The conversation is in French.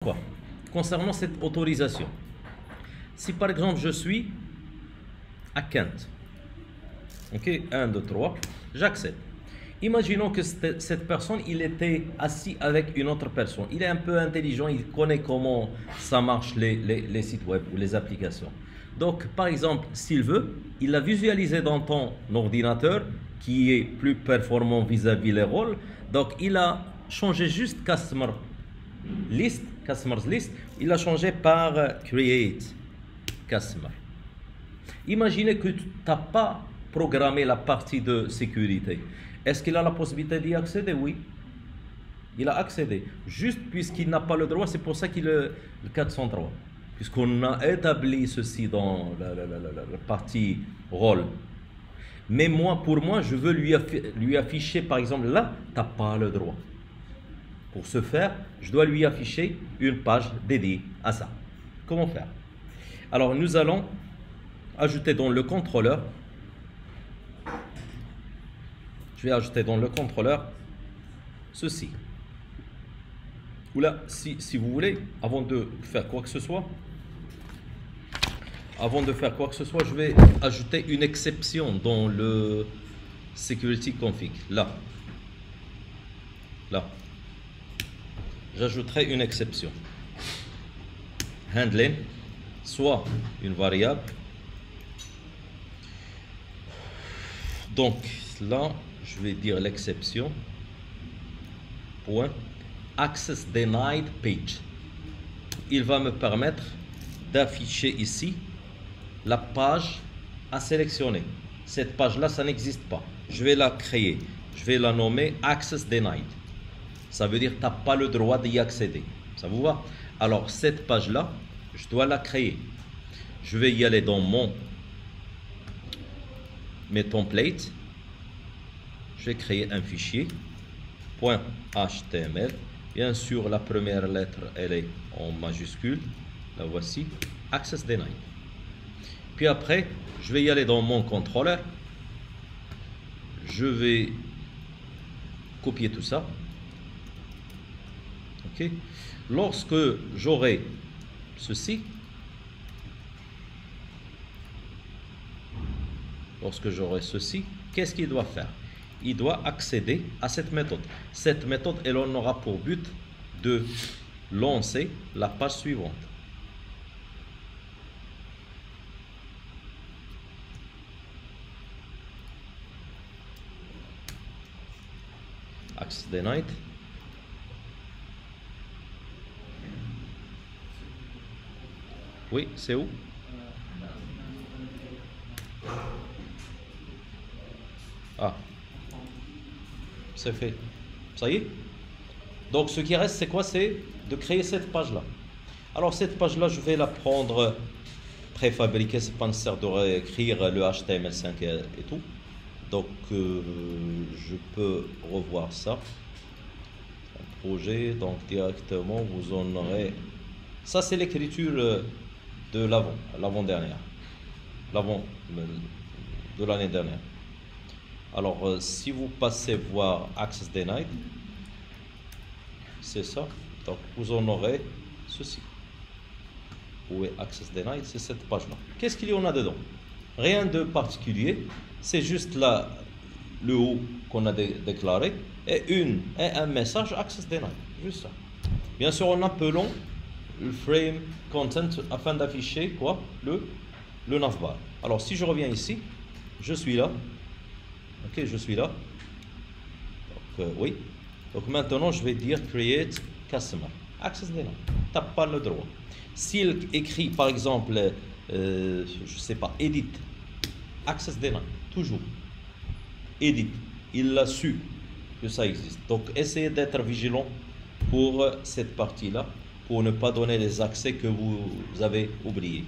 Quoi concernant cette autorisation, si par exemple je suis à Kent, ok, 1, 2, 3, j'accède. Imaginons que cette personne, il était assis avec une autre personne. Il est un peu intelligent, il connaît comment ça marche les sites web ou les applications. Donc, par exemple, s'il veut, il l'a visualisé dans ton ordinateur qui est plus performant vis-à-vis les rôles. Donc, il a changé juste Customer's List, il a changé par Create Customer. Imaginez que tu n'as pas programmé la partie de sécurité. Est-ce qu'il a la possibilité d'y accéder? Oui. Il a accédé. Juste puisqu'il n'a pas le droit, c'est pour ça qu'il est le 403. Puisqu'on a établi ceci dans la partie rôle. Mais moi, pour moi, je veux lui afficher, par exemple, là, tu n'as pas le droit. Pour ce faire, je dois lui afficher une page dédiée à ça. Comment faire? Alors, nous allons ajouter dans le contrôleur. Je vais ajouter dans le contrôleur ceci. Ou là, si vous voulez, avant de faire quoi que ce soit, je vais ajouter une exception dans le security config. Là. J'ajouterai une exception. Handling, soit une variable. Donc là, je vais dire l'exception. Point. Access denied page. Il va me permettre d'afficher ici la page à sélectionner. Cette page-là, ça n'existe pas. Je vais la créer. Je vais la nommer Access denied. Ça veut dire que tu n'as pas le droit d'y accéder. Ça vous va? Alors, cette page-là, je dois la créer. Je vais y aller dans mes templates. Je vais créer un fichier .html. Bien sûr, la première lettre, elle est en majuscule. La voici. Access denied. Puis après, je vais y aller dans mon contrôleur. Je vais copier tout ça. Okay. Lorsque j'aurai ceci, qu'est-ce qu'il doit faire? Il doit accéder à cette méthode. Cette méthode, elle en aura pour but de lancer la page suivante. Access denied. Oui, c'est où? Ah, c'est fait. Ça y est? Donc, ce qui reste, c'est quoi? C'est de créer cette page-là. Alors, cette page-là, je vais la prendre préfabriquée. C'est pas nécessaire de réécrire le HTML5 et tout. Donc, je peux revoir ça. Un projet, donc directement, vous en aurez. Ça, c'est l'écriture de l'avant-dernière, de l'année dernière. Alors, si vous passez voir Access Denied, c'est ça. Donc, vous en aurez ceci. Où est Access Denied? C'est cette page-là. Qu'est-ce qu'il y en a dedans? Rien de particulier. C'est juste là, le haut qu'on a déclaré et un message Access Denied. Juste ça. Bien sûr, en appelant le frame content afin d'afficher quoi? Le navbar. Alors si je reviens ici, je suis là. Ok, je suis là. Donc, oui. Donc maintenant je vais dire create customer. Access denied. Tu n'as pas le droit. S'il écrit par exemple, je sais pas, edit. Access denied. Toujours. Edit. Il l'a su que ça existe. Donc essayez d'être vigilant pour cette partie-là, pour ne pas donner les accès que vous avez oubliés.